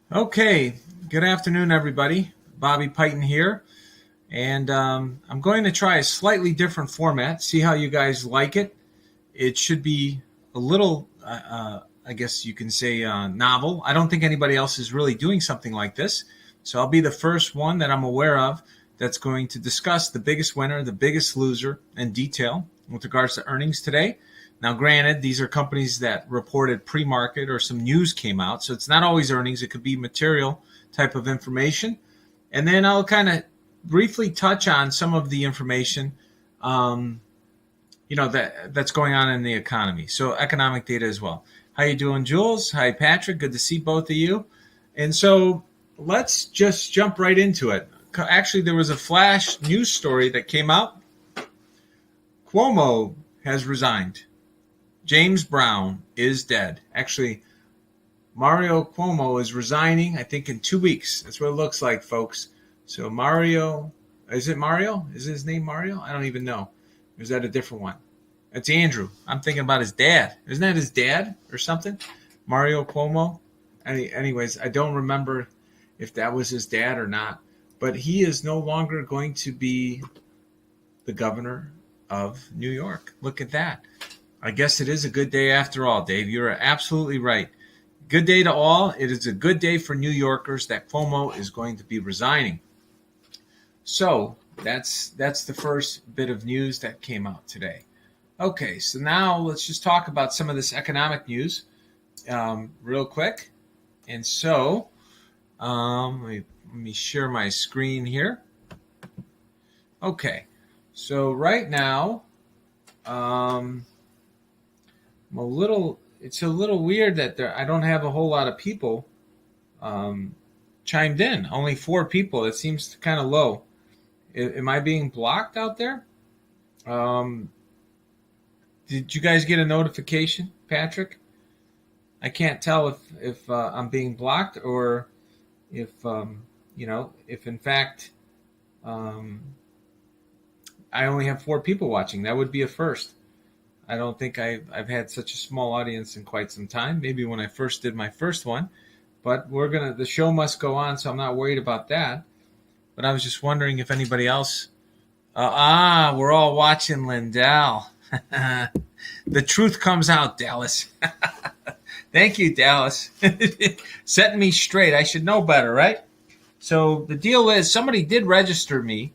Okay, good afternoon, everybody. Bobby Piton here, and I'm going to try a slightly different format, see how you guys like it. It should be a little, I guess you can say, novel. I don't think anybody else is really doing something like this, so I'll be the first one that I'm aware of that's going to discuss the biggest winner, the biggest loser in detail with regards to earnings today. Now, granted, these are companies that reported pre-market or some news came out, so it's not always earnings. It could be material type of information. And then I'll kind of briefly touch on some of the information, that's going on in the economy. So economic data as well. How you doing, Jules? Hi, Patrick. Good to see both of you. And so let's just jump right into it. Actually, there was a flash news story that came out. Cuomo has resigned. James Brown is dead. Actually, Mario Cuomo is resigning, I think, in 2 weeks. That's what it looks like, folks. So Mario, is it Mario? Is his name Mario? I don't even know. Or is that a different one? It's Andrew. I'm thinking about his dad. Isn't that his dad or something? Mario Cuomo? Anyways, I don't remember if that was his dad or not. But he is no longer going to be the governor of New York. Look at that. I guess it is a good day after all, Dave. You're absolutely right. Good day to all. It is a good day for New Yorkers that Cuomo is going to be resigning. So that's the first bit of news that came out today. Okay, so now let's just talk about some of this economic news real quick. And so let me share my screen here. Okay, so right now, it's a little weird that I don't have a whole lot of people chimed in. Only 4 people. It seems kind of low. Am I being blocked out there? Did you guys get a notification, Patrick? I can't tell if I'm being blocked or if if in fact I only have 4 people watching. That would be a first. I don't think I've had such a small audience in quite some time. Maybe when I first did my first one, but the show must go on, so I'm not worried about that. But I was just wondering if anybody else. We're all watching Lindell. The truth comes out, Dallas. Thank you, Dallas. Setting me straight. I should know better, right? So the deal is, somebody did register me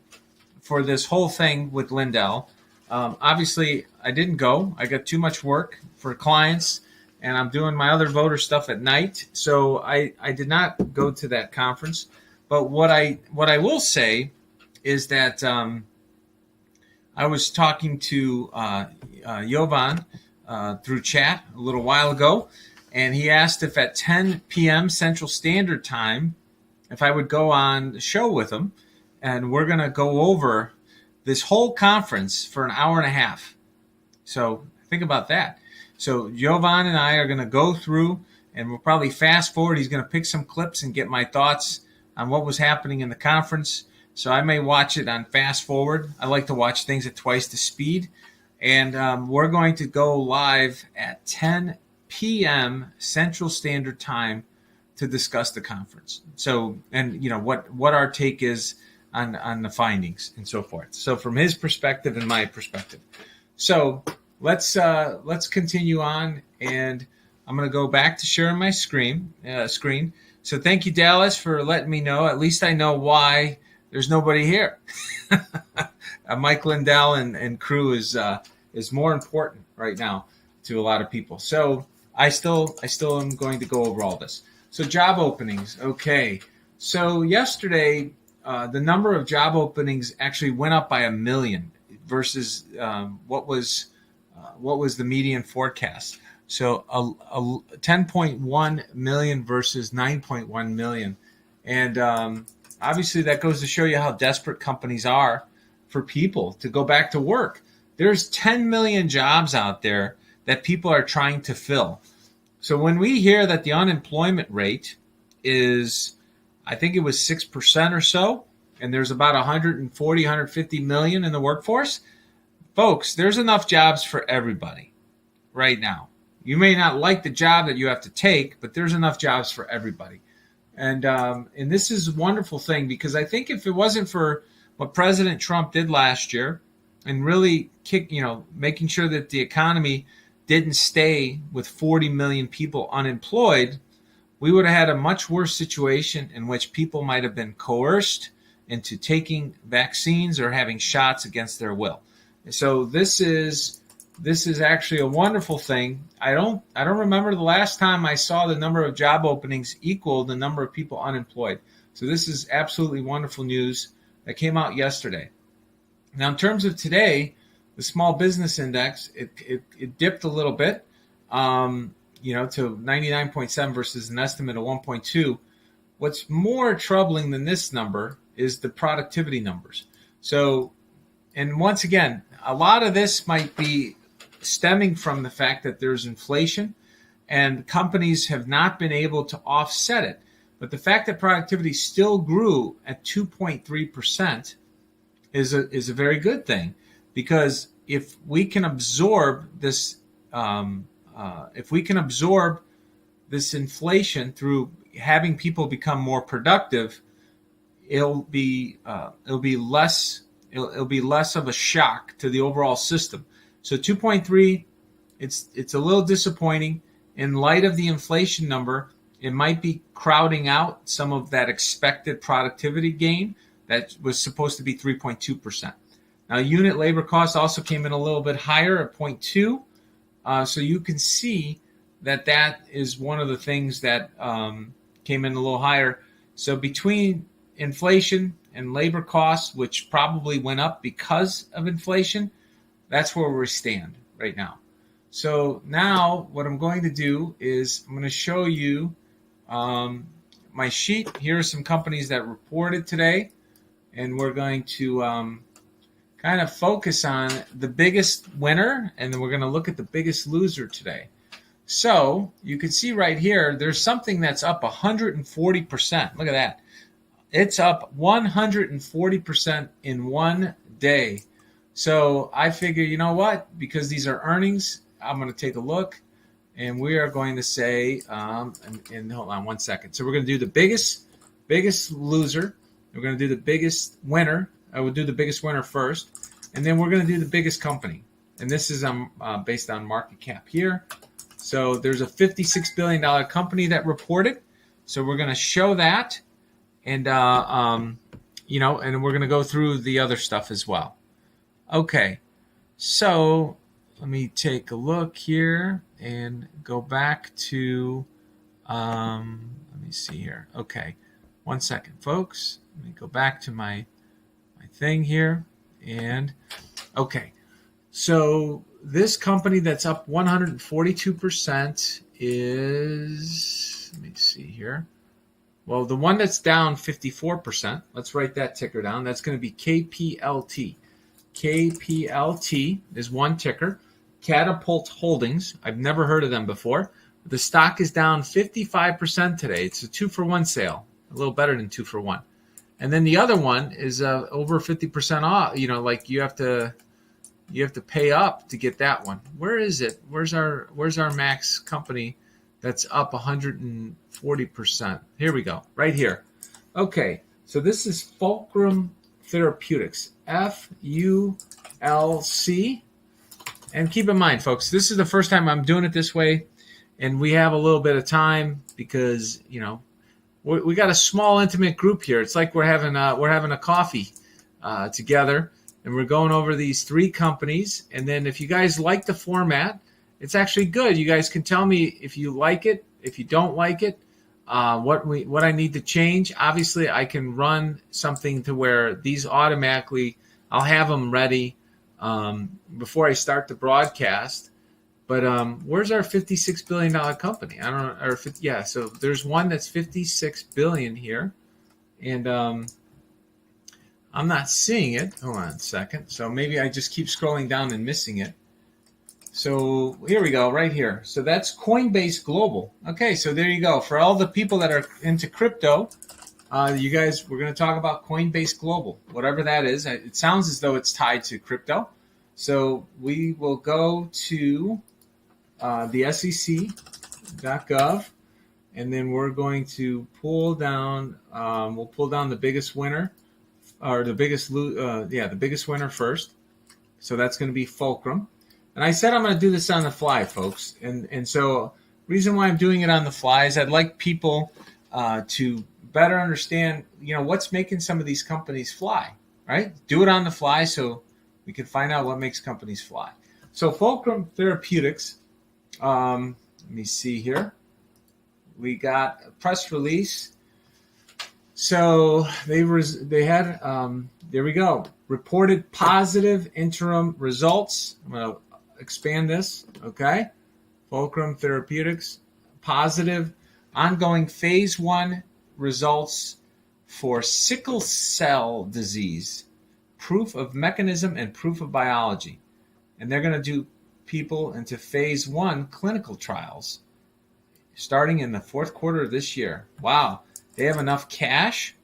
for this whole thing with Lindell. Obviously, I didn't go. I got too much work for clients, and I'm doing my other voter stuff at night. So I did not go to that conference. But what I will say is that I was talking to Jovan through chat a little while ago, and he asked if at 10 p.m. Central Standard Time, if I would go on the show with him, and we're going to go over this whole conference for an hour and a half. So think about that. So Jovan and I are going to go through, and we'll probably fast forward. He's going to pick some clips and get my thoughts on what was happening in the conference. So I may watch it on fast forward. I like to watch things at twice the speed. And we're going to go live at 10 p.m. Central Standard Time to discuss the conference. So, and what our take is on the findings and so forth. So from his perspective and my perspective. So let's continue on, and I'm going to go back to sharing my screen. So thank you, Dallas, for letting me know. At least I know why there's nobody here. Mike Lindell and crew is more important right now to a lot of people. So I still am going to go over all this. So job openings. Okay. So yesterday, the number of job openings actually went up by 1 million versus what was the median forecast. So 10.1 million versus 9.1 million. And obviously that goes to show you how desperate companies are for people to go back to work. There's 10 million jobs out there that people are trying to fill. So when we hear that the unemployment rate is, I think it was 6% or so, and there's about 140, 150 million in the workforce, folks, there's enough jobs for everybody right now. You may not like the job that you have to take, but there's enough jobs for everybody. And this is a wonderful thing, because I think if it wasn't for what President Trump did last year and really making sure that the economy didn't stay with 40 million people unemployed, we would have had a much worse situation in which people might have been coerced into taking vaccines or having shots against their will. So this is actually a wonderful thing. I don't remember the last time I saw the number of job openings equal the number of people unemployed. So this is absolutely wonderful news that came out yesterday. Now, in terms of today, the small business index, it dipped a little bit, to 99.7 versus an estimate of 1.2. What's more troubling than this number is the productivity numbers. So, and once again, a lot of this might be stemming from the fact that there's inflation and companies have not been able to offset it. But the fact that productivity still grew at 2.3% is a very good thing, because if we can absorb this, inflation through having people become more productive, it'll be less of a shock to the overall system. So 2.3, it's a little disappointing. In light of the inflation number, it might be crowding out some of that expected productivity gain that was supposed to be 3.2%. Now, unit labor costs also came in a little bit higher at 0.2. So you can see that is one of the things that came in a little higher. So between inflation and labor costs, which probably went up because of inflation, that's where we stand right now. So now what I'm going to do is I'm going to show you my sheet. Here are some companies that reported today, and we're going to kind of focus on the biggest winner, and then we're going to look at the biggest loser today. So you can see right here, there's something that's up 140%. Look at that. It's up 140% in one day. So I figure, you know what? Because these are earnings, I'm going to take a look, and we are going to say, and hold on one second. So we're going to do the biggest loser. We're going to do the biggest winner. I will do the biggest winner first, and then we're going to do the biggest company. And this is based on market cap here. So there's a $56 billion company that reported. So we're going to show that, and and we're going to go through the other stuff as well. Okay, so let me take a look here and go back to, let me see here. Okay, one second, folks. Let me go back to my thing here. And, okay, so this company that's up 142% is, let me see here. Well, the one that's down 54%, let's write that ticker down. That's going to be Kplt. Kplt is one ticker. Catapult Holdings. I've never heard of them before. The stock is down 55% today. It's a 2-for-1 sale, a little better than 2-for-1. And then the other one is over 50% off. Like you have to pay up to get that one. Where is it? Where's our max company that's up 140%? Here we go, right here. Okay, so this is Fulcrum Therapeutics, FULC. And keep in mind, folks, this is the first time I'm doing it this way, and we have a little bit of time because we got a small, intimate group here. It's like we're having a coffee together, and we're going over these 3 companies. And then if you guys like the format, it's actually good. You guys can tell me if you like it, if you don't like it, what I need to change. Obviously, I can run something to where these automatically, I'll have them ready before I start the broadcast. But where's our $56 billion company? I don't know. So there's one that's $56 billion here, and I'm not seeing it. Hold on a second. So maybe I just keep scrolling down and missing it. So here we go, right here. So that's Coinbase Global. Okay, so there you go. For all the people that are into crypto, you guys, we're going to talk about Coinbase Global, whatever that is. It sounds as though it's tied to crypto. So we will go to the SEC.gov, and then we're going to pull down. We'll pull down the biggest winner, or the biggest winner first. So that's going to be Fulcrum. And I said I'm going to do this on the fly, folks. And so reason why I'm doing it on the fly is I'd like people to better understand, what's making some of these companies fly, right? Do it on the fly so we can find out what makes companies fly. So Fulcrum Therapeutics, let me see here. We got a press release. So they had, there we go, reported positive interim results. I'm going to expand this, okay? Fulcrum Therapeutics, positive ongoing phase 1 results for sickle cell disease, proof of mechanism and proof of biology. And they're going to do people into phase 1 clinical trials starting in the 4th quarter of this year. Wow. They have enough cash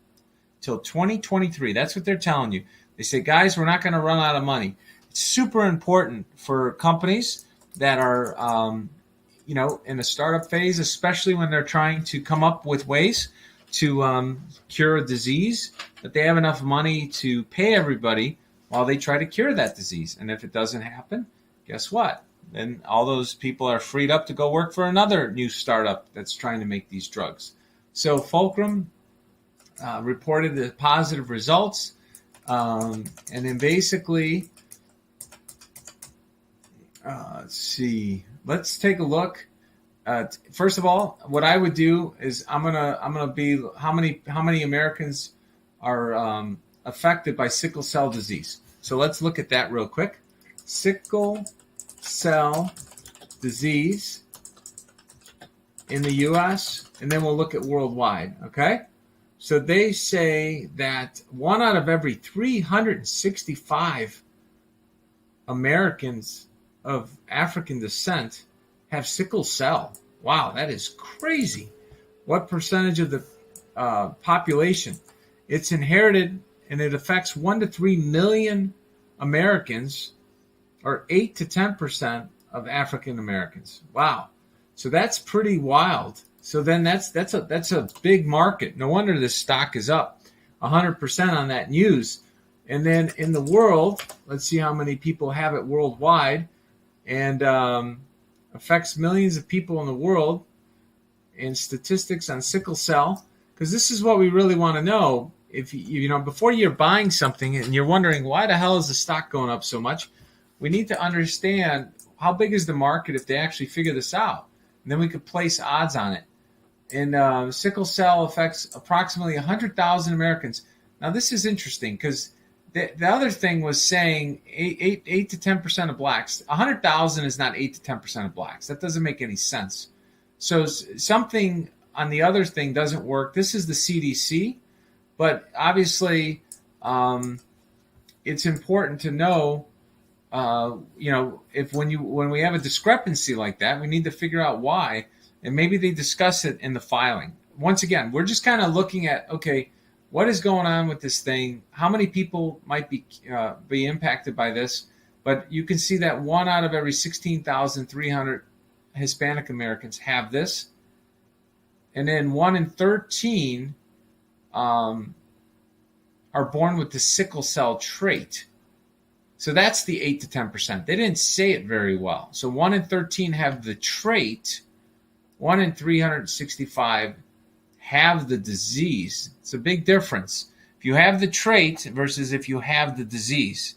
till 2023. That's what they're telling you. They say, guys, we're not going to run out of money. It's super important for companies that are, in a startup phase, especially when they're trying to come up with ways to cure a disease, that they have enough money to pay everybody while they try to cure that disease. And if it doesn't happen, guess what? Then all those people are freed up to go work for another new startup that's trying to make these drugs. So Fulcrum reported the positive results. And then basically, let's see. Let's take a look. First of all, what I would do is I'm gonna be how many Americans are affected by sickle cell disease. So let's look at that real quick. Sickle cell disease in the U.S. and then we'll look at worldwide. Okay. So they say that 1 out of every 365 Americans of African descent have sickle cell. Wow, that is crazy. What percentage of the population? It's inherited and it affects 1 to 3 million Americans, or 8 to 10% of African Americans. Wow. So that's pretty wild. So then that's a big market. No wonder this stock is up 100% on that news. And then in the world, let's see how many people have it worldwide, and affects millions of people in the world. And statistics on sickle cell, because this is what we really want to know. If before you're buying something and you're wondering why the hell is the stock going up so much, we need to understand how big is the market if they actually figure this out. And then we could place odds on it. And sickle cell affects approximately 100,000 Americans. Now, this is interesting because the other thing was saying 8 to 10% of blacks. 100,000 is not 8 to 10% of blacks. That doesn't make any sense. So something on the other thing doesn't work. This is the CDC, but obviously it's important to know. If when we have a discrepancy like that, we need to figure out why, and maybe they discuss it in the filing. Once again, we're just kind of looking at, okay, what is going on with this thing? How many people might be impacted by this? But you can see that 1 out of every 16,300 Hispanic Americans have this, and then 1 in 13 are born with the sickle cell trait. So that's the 8 to 10%. They didn't say it very well. So 1 in 13 have the trait. 1 in 365 have the disease. It's a big difference. If you have the trait versus if you have the disease.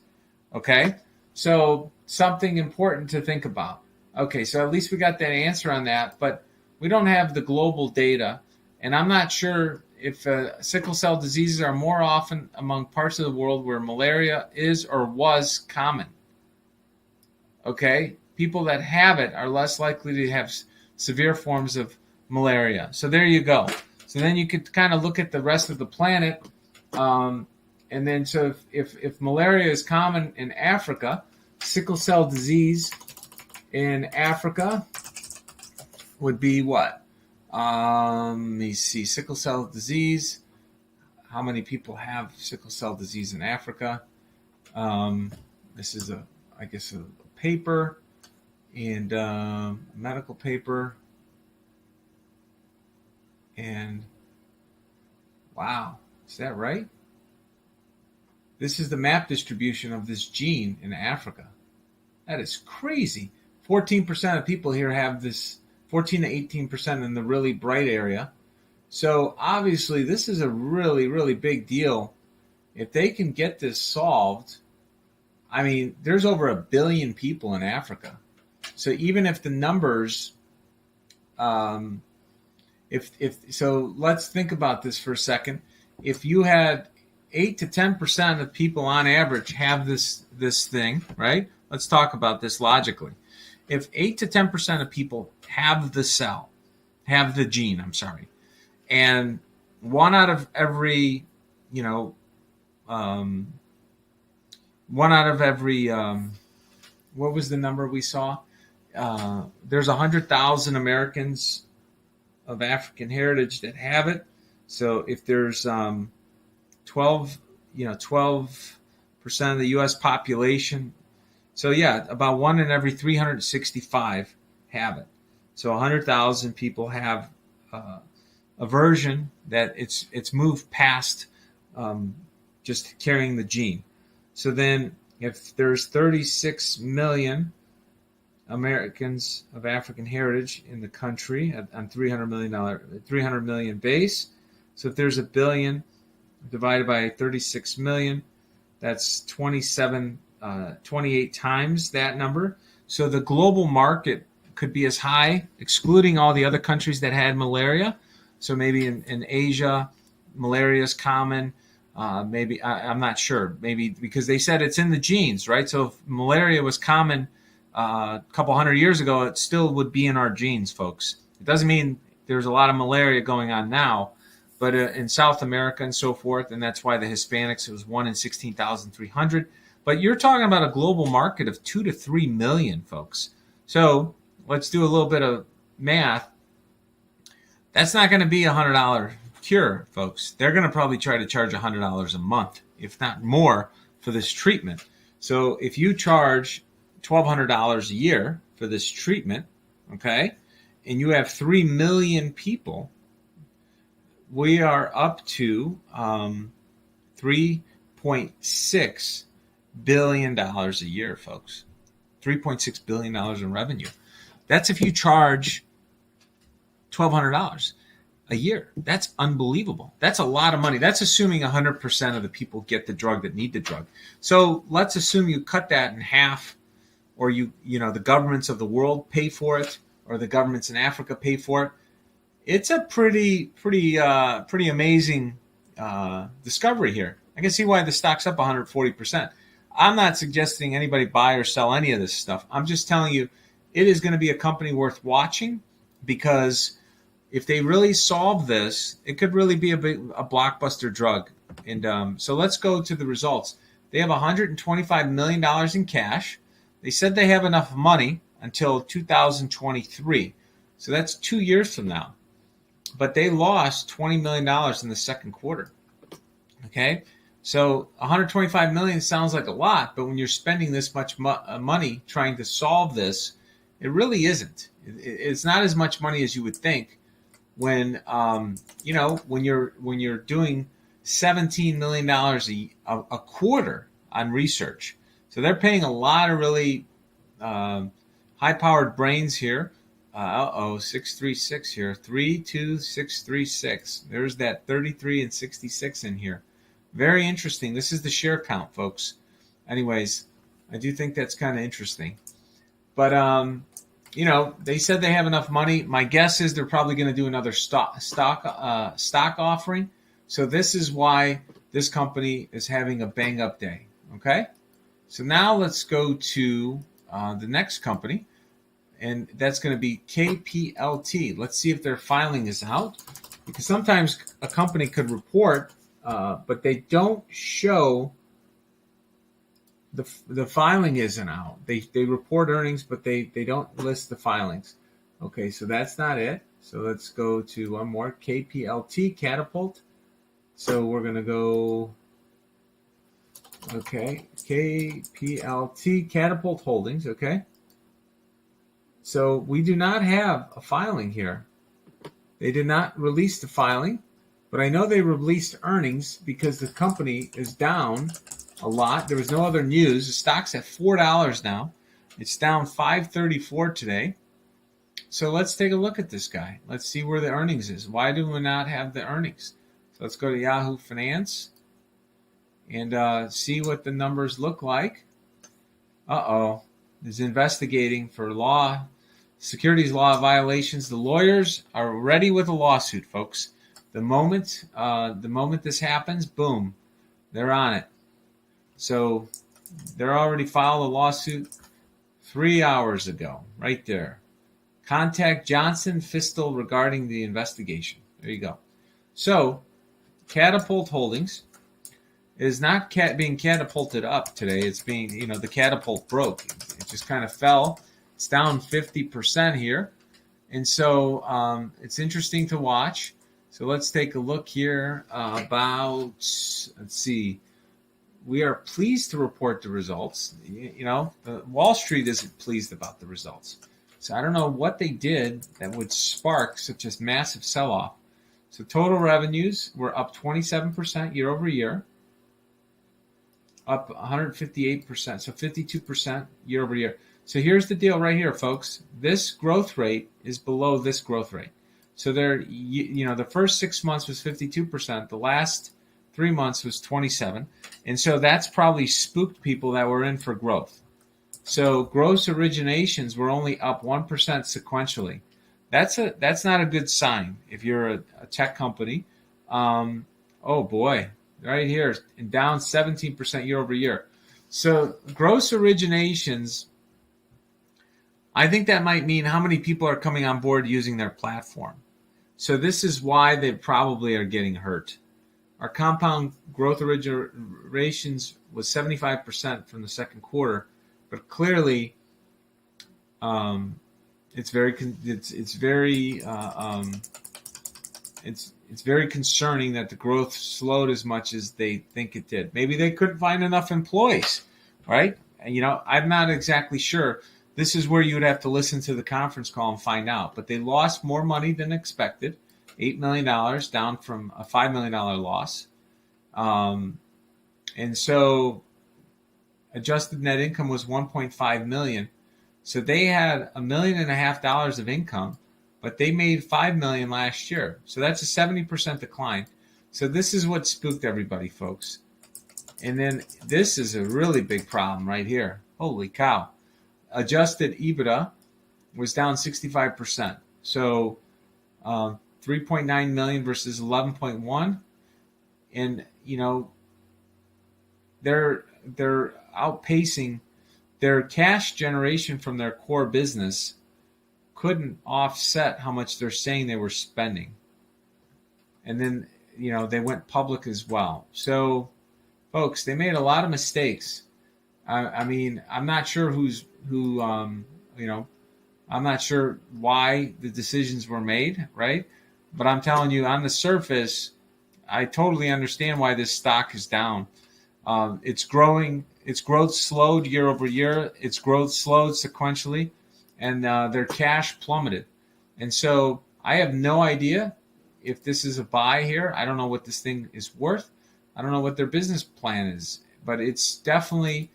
Okay? So something important to think about. Okay, so at least we got that answer on that, but we don't have the global data. And I'm not sure if sickle cell diseases are more often among parts of the world where malaria is or was common. Okay? People that have it are less likely to have severe forms of malaria. So there you go. So then you could kind of look at the rest of the planet. And then so if malaria is common in Africa, sickle cell disease in Africa would be what? Let me see. Sickle cell disease. How many people have sickle cell disease in Africa? This is a paper and medical paper. And wow, is that right? This is the map distribution of this gene in Africa. That is crazy. 14% of people here have this, 14 to 18% in the really bright area. So obviously this is a really, really big deal. If they can get this solved, I mean, there's over 1 billion people in Africa. So even if the numbers, so let's think about this for a second. If you had 8 to 10% of people on average have this thing, right? Let's talk about this logically. If 8 to 10% of people have the cell, have the gene, and one out of every, one out of every, what was the number we saw? There's 100,000 Americans of African heritage that have it. So if there's 12% of the U.S. population, so yeah, about 1 in every 365 have it. So 100,000 people have a version that it's moved past just carrying the gene. So then if there's 36 million Americans of African heritage in the country on $300 million base, so if there's 1 billion divided by 36 million, that's 28 times that number. So the global market could be as high, excluding all the other countries that had malaria. So maybe in Asia, malaria is common. Maybe I'm not sure. Maybe because they said it's in the genes, right? So if malaria was common a couple hundred years ago, it still would be in our genes, folks. It doesn't mean there's a lot of malaria going on now, but in South America and so forth, and that's why the Hispanics, it was 1 in 16,300. But you're talking about a global market of 2 to 3 million, folks. So let's do a little bit of math. That's not going to be $100 cure, folks. They're going to probably try to charge $100 a month, if not more, for this treatment. So if you charge $1,200 a year for this treatment, okay, and you have 3 million people, we are up to $3.6 billion a year, folks. $3.6 billion in revenue. That's if you charge $1,200 a year. That's unbelievable. That's a lot of money. That's assuming 100% of the people get the drug that need the drug. So let's assume you cut that in half, or the governments of the world pay for it, or the governments in Africa pay for it. It's a pretty amazing discovery here. I can see why the stock's up 140%. I'm not suggesting anybody buy or sell any of this stuff. I'm just telling you it is going to be a company worth watching, because if they really solve this, it could really be a blockbuster drug. And so let's go to the results. They have $125 million in cash. They said they have enough money until 2023. So that's 2 years from now. But they lost $20 million in the second quarter. Okay? So $125 million sounds like a lot, but when you're spending this much money trying to solve this, it really isn't. It's not as much money as you would think when when you're doing $17 million a quarter on research. So they're paying a lot of really high-powered brains here. 636 here, 32636. There's that 33 and 66 in here. Very interesting. This is the share count, folks. Anyways, I do think that's kind of interesting. But they said they have enough money. My guess is they're probably going to do another stock offering. So this is why this company is having a bang up day. Okay. So now let's go to the next company, and that's going to be Kplt. Let's see if their filing is out, because sometimes a company could report, but they don't show the filing isn't out. They report earnings, but they don't list the filings. Okay, so that's not it. So let's go to one more, Kplt, Catapult. So we're going to go, okay, Kplt, Catapult Holdings, okay. So we do not have a filing here. They did not release the filing, but I know they released earnings because the company is down a lot. There was no other news. The stock's at $4 now. It's down $5.34 today. So let's take a look at this guy. Let's see where the earnings is. Why do we not have the earnings? So let's go to Yahoo Finance and see what the numbers look like. Is investigating for securities law violations. The lawyers are ready with a lawsuit, folks. The moment this happens, boom, they're on it. So they're already filed a lawsuit 3 hours ago, right there. Contact Johnson Fistel regarding the investigation. There you go. So Catapult Holdings is not being catapulted up today. It's being, the catapult broke. It just kind of fell. It's down 50% here. And so it's interesting to watch. So let's take a look here about, let's see. We are pleased to report the results. Wall Street isn't pleased about the results. So I don't know what they did that would spark such a massive sell-off. So total revenues were up 27% year over year, up 158%, so 52% year over year. So here's the deal right here, folks. This growth rate is below this growth rate. So the first 6 months was 52%. The last 3 months was 27%. And so that's probably spooked people that were in for growth. So gross originations were only up 1% sequentially. That's not a good sign if you're a tech company. Oh boy, right here, down 17% year over year. So gross originations, I think that might mean how many people are coming on board using their platform. So this is why they probably are getting hurt. Our compound growth originations was 75% from the second quarter, but clearly, it's very concerning that the growth slowed as much as they think it did. Maybe they couldn't find enough employees, right? And, I'm not exactly sure. This is where you would have to listen to the conference call and find out. But they lost more money than expected, $8 million down from a $5 million loss. And so adjusted net income was $1.5 million. So they had $1.5 million of income, but they made $5 million last year. So that's a 70% decline. So this is what spooked everybody, folks. And then this is a really big problem right here. Holy cow. Adjusted EBITDA was down 65%. So 3.9 million versus 11.1. And, they're outpacing their cash generation from their core business couldn't offset how much they're saying they were spending. And then, they went public as well. So, folks, they made a lot of mistakes. I'm not sure I'm not sure why the decisions were made, right? But I'm telling you, on the surface, I totally understand why this stock is down. It's growing. Its growth slowed year over year. Its growth slowed sequentially, and their cash plummeted. And so I have no idea if this is a buy here. I don't know what this thing is worth. I don't know what their business plan is, but it's definitely,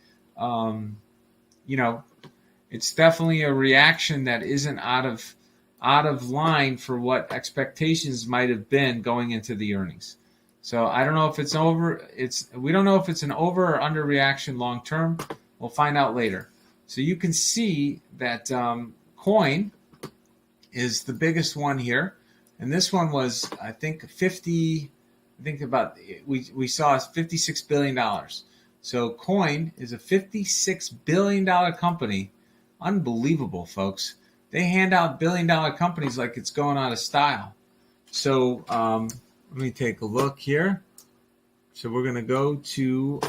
it's definitely a reaction that isn't out of line for what expectations might have been going into the earnings. So I don't know if we don't know if it's an over or under reaction long term. We'll find out later. So you can see that coin is the biggest one here. And this one was, I think, we saw $56 billion. So coin is a $56 billion company. Unbelievable, folks. They hand out billion-dollar companies like it's going out of style. So let me take a look here. So we're going to go to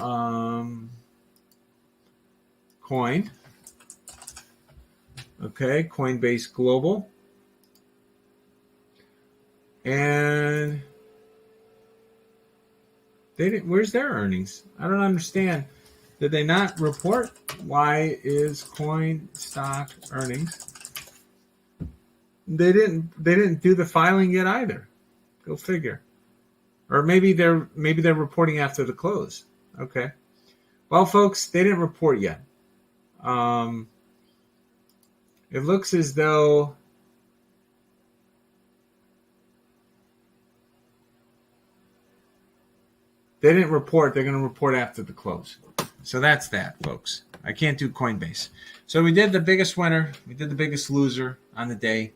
coin. Okay, Coinbase Global. And where's their earnings? I don't understand. Did they not report? Why is coin stock earnings? They didn't do the filing yet either. Go figure. Or maybe they're reporting after the close. Okay. Well, folks, they didn't report yet. It looks as though they didn't report. They're going to report after the close. So that's that, folks. I can't do Coinbase. So we did the biggest winner. We did the biggest loser on the day.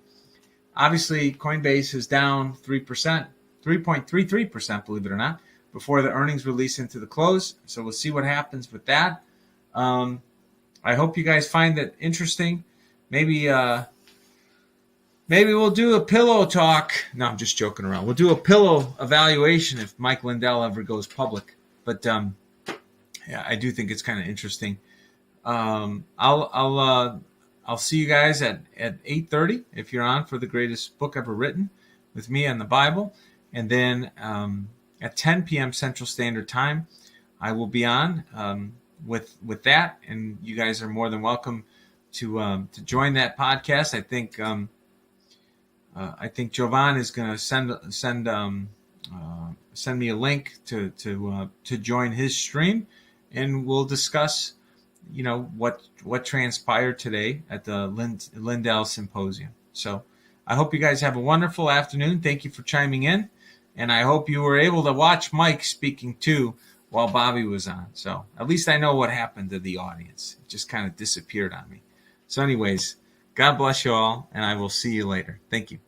Obviously, Coinbase is down 3%, 3.33%, believe it or not, before the earnings release into the close. So we'll see what happens with that. I hope you guys find that interesting. Maybe we'll do a pillow talk. No, I'm just joking around. We'll do a pillow evaluation if Mike Lindell ever goes public. But yeah, I do think it's kind of interesting. I'll see you guys at 8:30 if you're on for the greatest book ever written with me on the Bible. And then at 10 p.m. Central Standard Time, I will be on with that. And you guys are more than welcome to join that podcast. I think Jovan is going to send me a link to join his stream, and we'll discuss, what transpired today at the Lindell Symposium. So I hope you guys have a wonderful afternoon. Thank you for chiming in, and I hope you were able to watch Mike speaking too while Bobby was on. So at least I know what happened to the audience. It just kind of disappeared on me. So anyways, God bless you all, and I will see you later. Thank you.